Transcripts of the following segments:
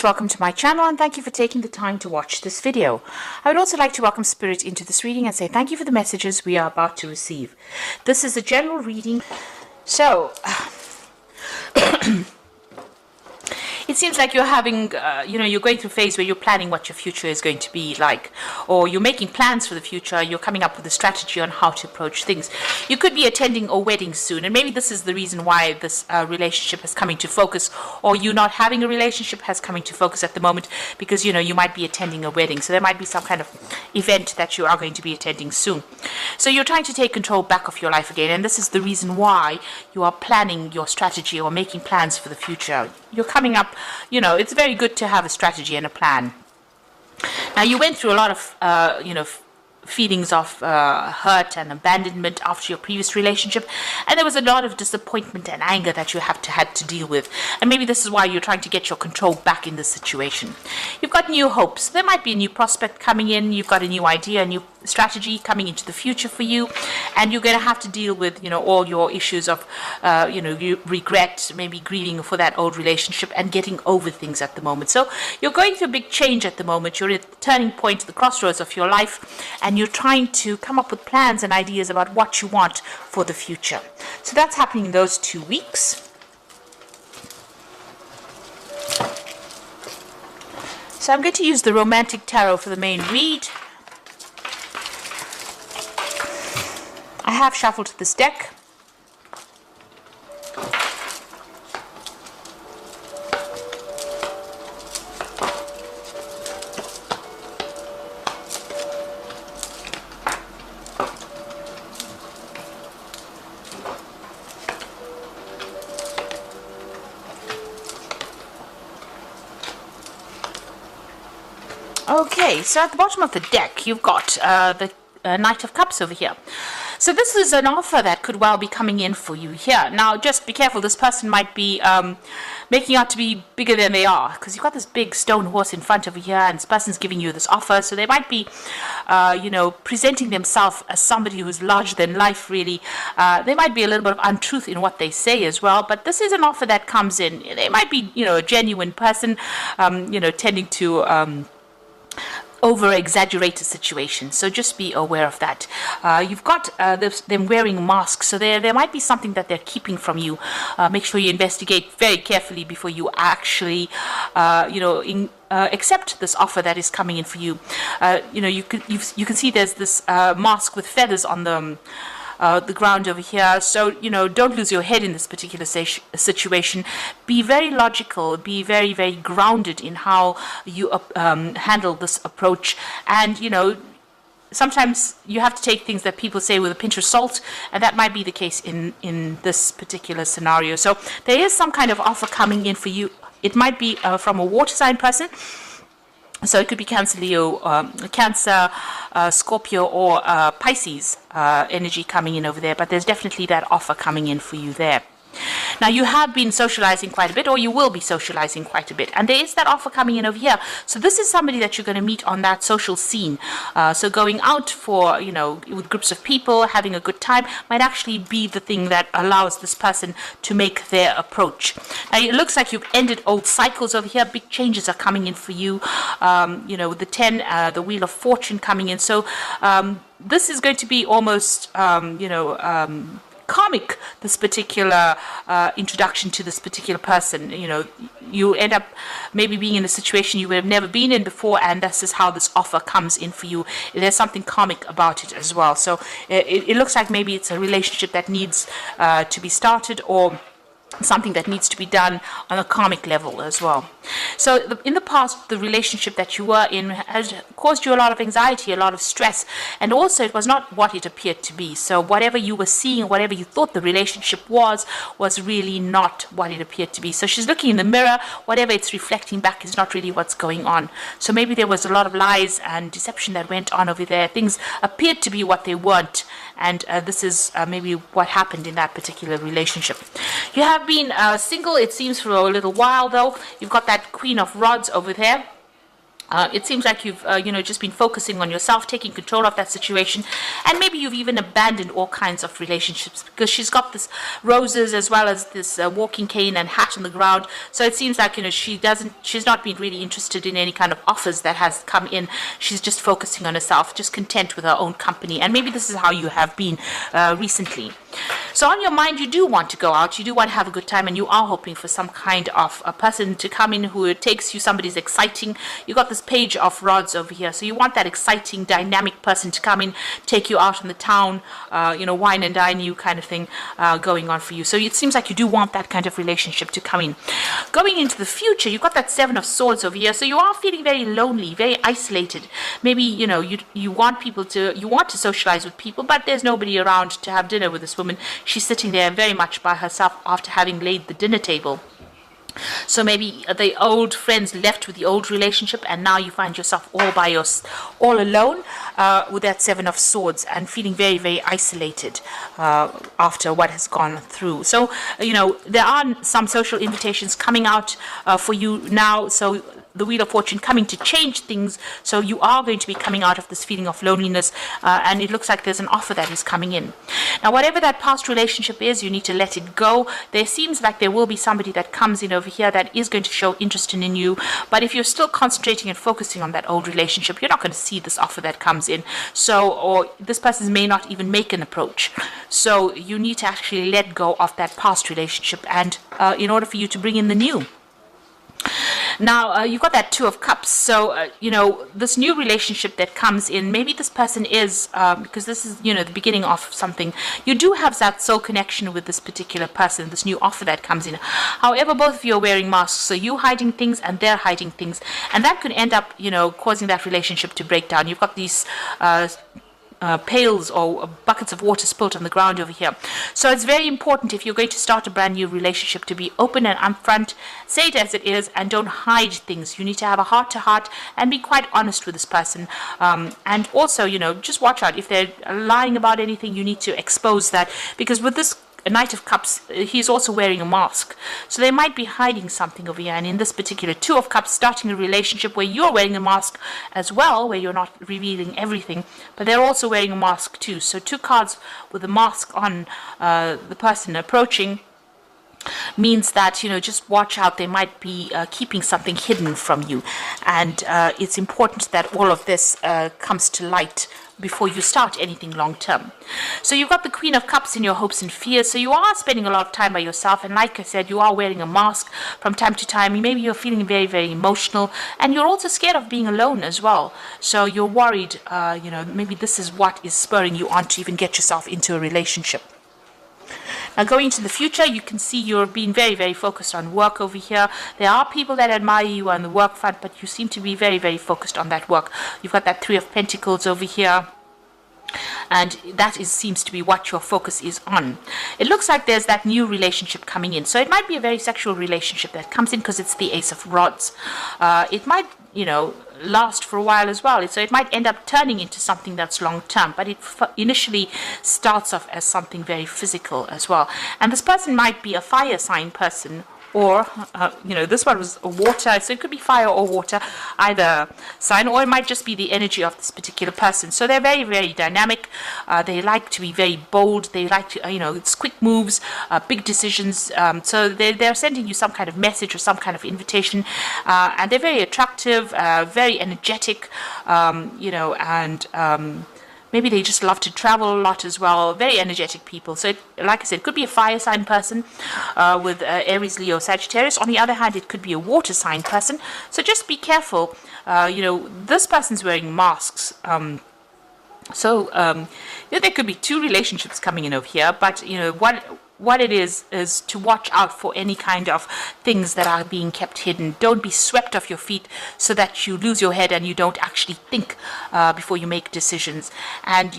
Welcome to my channel and thank you for taking the time to watch this video. I would also like to welcome Spirit into this reading and say thank you for the messages we are about to receive. This is a general reading. So, it seems like you're having, you're going through a phase where you're planning what your future is going to be like, or you're making plans for the future, you're coming up with a strategy on how to approach things. You could be attending a wedding soon, and maybe this is the reason why this relationship has come into focus, or you not having a relationship has come into focus at the moment, because, you might be attending a wedding. So there might be some kind of event that you are going to be attending soon. So you're trying to take control back of your life again, and this is the reason why you are planning your strategy or making plans for the future. You're coming up, it's very good to have a strategy and a plan. Now, you went through a lot of, feelings of hurt and abandonment after your previous relationship, and there was a lot of disappointment and anger that you had to deal with, and maybe this is why you're trying to get your control back in this situation. You've got new hopes. There might be a new prospect coming in. You've got a new idea, a new strategy coming into the future for you, and you're going to have to deal with all your issues of you regret, maybe grieving for that old relationship and getting over things at the moment. So you're going through a big change at the moment. You're at the turning point, the crossroads of your life, and you're trying to come up with plans and ideas about what you want for the future. So that's happening in those 2 weeks. So I'm going to use the Romantic Tarot for the main read. I have shuffled this deck. Okay, so at the bottom of the deck, you've got the Knight of Cups over here. So this is an offer that could well be coming in for you here. Now, just be careful. This person might be making out to be bigger than they are, because you've got this big stone horse in front of you here, and this person's giving you this offer. So they might be, presenting themselves as somebody who's larger than life, really. They might be a little bit of untruth in what they say as well, but this is an offer that comes in. They might be, a genuine person, tending to over-exaggerated situation, so just be aware of that. You've got them wearing masks, so there might be something that they're keeping from you. Make sure you investigate very carefully before you actually accept this offer that is coming in for you. You can see there's this mask with feathers on the ground over here. So, don't lose your head in this particular situation. Be very logical, be very, very grounded in how you handle this approach. And, sometimes you have to take things that people say with a pinch of salt, and that might be the case in this particular scenario. So there is some kind of offer coming in for you. It might be from a water sign person. So it could be Cancer, Leo, Cancer, Scorpio, or Pisces energy coming in over there. But there's definitely that offer coming in for you there. Now, you have been socializing quite a bit, or you will be socializing quite a bit, and there is that offer coming in over here. So this is somebody that you're going to meet on that social scene. So going out for, with groups of people, having a good time, might actually be the thing that allows this person to make their approach. Now, it looks like you've ended old cycles over here. Big changes are coming in for you. With the 10, the Wheel of Fortune coming in. So this is going to be almost, karmic, this particular introduction to this particular person. You end up maybe being in a situation you would have never been in before, and this is how this offer comes in for you. There's something karmic about it as well. So it looks like maybe it's a relationship that needs to be started, or something that needs to be done on a karmic level as well. So in the past, the relationship that you were in has caused you a lot of anxiety, a lot of stress, and also it was not what it appeared to be. So whatever you were seeing, whatever you thought the relationship was really not what it appeared to be. So she's looking in the mirror. Whatever it's reflecting back is not really what's going on. So maybe there was a lot of lies and deception that went on over there. Things appeared to be what they weren't, and this is maybe what happened in that particular relationship. You have been single, it seems, for a little while, though. You've got that Queen of Rods over there. It seems like you've, just been focusing on yourself, taking control of that situation, and maybe you've even abandoned all kinds of relationships because she's got this roses as well as this walking cane and hat on the ground. So it seems like she's not been really interested in any kind of offers that has come in. She's just focusing on herself, just content with her own company, and maybe this is how you have been recently. So on your mind, you do want to go out, you do want to have a good time, and you are hoping for some kind of a person to come in who takes you, somebody's exciting. You got this page of rods over here, so you want that exciting, dynamic person to come in, take you out in the town, wine and dine you kind of thing going on for you. So it seems like you do want that kind of relationship to come in. Going into the future, you've got that Seven of Swords over here, so you are feeling very lonely, very isolated. Maybe, you want to socialize with people, but there's nobody around to have dinner with this woman. She's sitting there very much by herself after having laid the dinner table. So maybe the old friends left with the old relationship, and now you find yourself all alone with that Seven of Swords and feeling very, very isolated after what has gone through. So, there are some social invitations coming out for you now. So the Wheel of Fortune coming to change things. So you are going to be coming out of this feeling of loneliness, and it looks like there's an offer that is coming in. Now, whatever that past relationship is, you need to let it go. There seems like there will be somebody that comes in over here that is going to show interest in you, but if you're still concentrating and focusing on that old relationship, you're not going to see this offer that comes in. So, or this person may not even make an approach. So you need to actually let go of that past relationship, and in order for you to bring in the new. Now, you've got that Two of Cups. So, this new relationship that comes in, maybe this person is, because this is, the beginning of something. You do have that soul connection with this particular person, this new offer that comes in. However, both of you are wearing masks. So you hiding things and they're hiding things. And that could end up, causing that relationship to break down. You've got these pails or buckets of water spilled on the ground over here. So it's very important, if you're going to start a brand new relationship, to be open and upfront, say it as it is, and don't hide things. You need to have a heart-to-heart and be quite honest with this person. And also, just watch out. If they're lying about anything, you need to expose that, because with this Knight of Cups, he's also wearing a mask. So they might be hiding something over here. And in this particular Two of Cups, starting a relationship where you're wearing a mask as well, where you're not revealing everything, but they're also wearing a mask too. So two cards with a mask on the person approaching means that, just watch out. They might be keeping something hidden from you. And it's important that all of this comes to light before you start anything long term. So you've got the Queen of Cups in your hopes and fears. So you are spending a lot of time by yourself, and like I said, you are wearing a mask from time to time. Maybe you're feeling very, very emotional, and you're also scared of being alone as well. So you're worried, maybe this is what is spurring you on to even get yourself into a relationship. Now, going into the future, you can see you're being very, very focused on work over here. There are people that admire you on the work front, but you seem to be very, very focused on that work. You've got that Three of Pentacles over here, and that seems to be what your focus is on. It looks like there's that new relationship coming in. So it might be a very sexual relationship that comes in, because it's the Ace of Rods. It might, last for a while as well. So it might end up turning into something that's long term, but it initially starts off as something very physical as well. And this person might be a fire sign person, or this one was water, so it could be fire or water, either sign, or it might just be the energy of this particular person. So they're very, very dynamic. They like to be very bold. They like to, it's quick moves, big decisions. So they're sending you some kind of message or some kind of invitation, and they're very attractive, very energetic, and maybe they just love to travel a lot as well. Very energetic people. So, like I said, it could be a fire sign person with Aries, Leo, Sagittarius. On the other hand, it could be a water sign person. So just be careful. This person's wearing masks. There could be two relationships coming in over here. But, what it is to watch out for any kind of things that are being kept hidden. Don't be swept off your feet so that you lose your head and you don't actually think before you make decisions. And,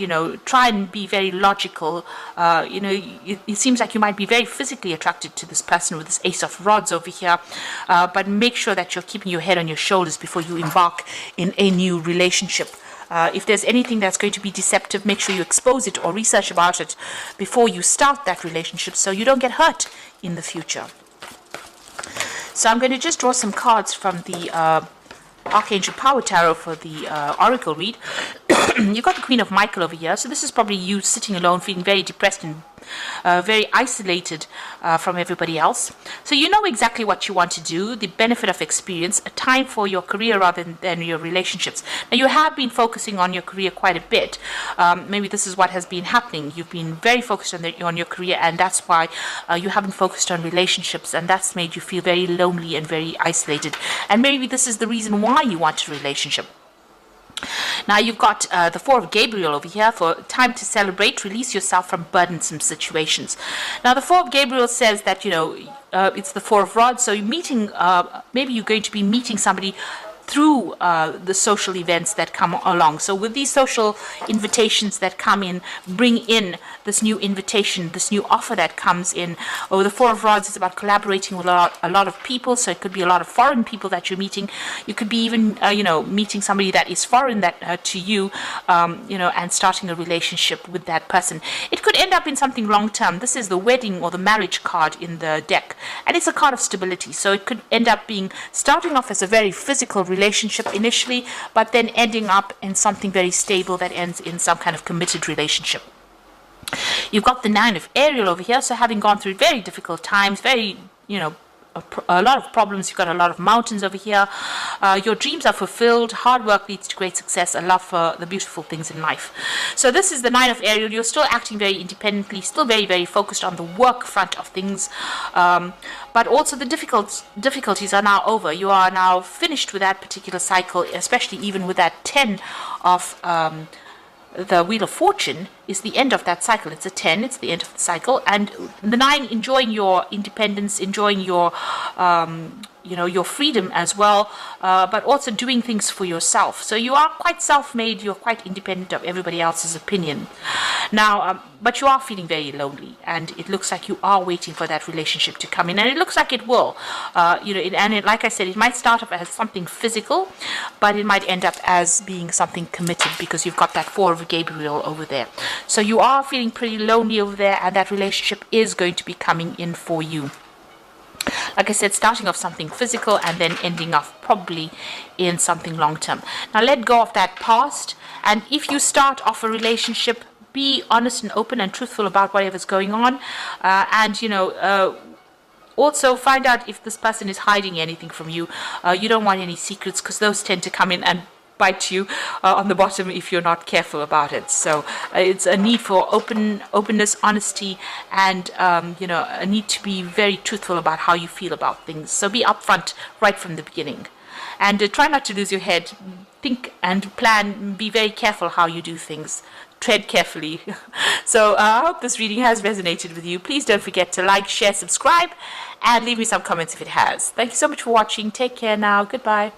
try and be very logical. It seems like you might be very physically attracted to this person with this Ace of Rods over here. But make sure that you're keeping your head on your shoulders before you embark in a new relationship. If there's anything that's going to be deceptive, make sure you expose it or research about it before you start that relationship, so you don't get hurt in the future. So I'm going to just draw some cards from the Archangel Power Tarot for the Oracle read. You've got the Queen of Michael over here. So this is probably you sitting alone, feeling very depressed and very isolated from everybody else. So you know exactly what you want to do, the benefit of experience, a time for your career rather than your relationships. Now you have been focusing on your career quite a bit. Maybe this is what has been happening. You've been very focused on your career, and that's why you haven't focused on relationships, and that's made you feel very lonely and very isolated. And maybe this is the reason why you want a relationship. Now you've got the Four of Gabriel over here for time to celebrate, release yourself from burdensome situations. Now the Four of Gabriel says that, it's the Four of Rods, so you're meeting, maybe you're going to be meeting somebody through the social events that come along. So with these social invitations that come in, bring in this new invitation, this new offer that comes in. Or the Four of Rods is about collaborating with a lot of people. So it could be a lot of foreign people that you're meeting. You could be even, meeting somebody that is foreign that to you, and starting a relationship with that person. It could end up in something long term. This is the wedding or the marriage card in the deck, and it's a card of stability. So it could end up being starting off as a very physical relationship initially, but then ending up in something very stable that ends in some kind of committed relationship. You've got the Nine of Ariel over here, so having gone through very difficult times, very, a lot of problems, you've got a lot of mountains over here. Your dreams are fulfilled, hard work leads to great success, a love for the beautiful things in life. So this is the Nine of Ariel. You're still acting very independently, still very, very focused on the work front of things, but also the difficulties are now over. You are now finished with that particular cycle, especially even with that 10 of the Wheel of Fortune is the end of that cycle. It's a 10, it's the end of the cycle. And the 9, enjoying your independence, enjoying your your freedom as well, but also doing things for yourself. So you are quite self-made, you're quite independent of everybody else's opinion. Now, but you are feeling very lonely, and it looks like you are waiting for that relationship to come in, and it looks like it will. Like I said, it might start off as something physical, but it might end up as being something committed, because you've got that Four of Gabriel over there. So you are feeling pretty lonely over there, and that relationship is going to be coming in for you. Like I said, starting off something physical and then ending off probably in something long-term. Now let go of that past, and if you start off a relationship, be honest and open and truthful about whatever's going on, also find out if this person is hiding anything from you. You don't want any secrets, because those tend to come in and bite you on the bottom if you're not careful about it. So it's a need for openness, honesty, and a need to be very truthful about how you feel about things. So be upfront right from the beginning, and try not to lose your head. Think and plan. Be very careful how you do things. Tread carefully. So I hope this reading has resonated with you. Please don't forget to like, share, subscribe, and leave me some comments if it has. Thank you so much for watching. Take care now. Goodbye.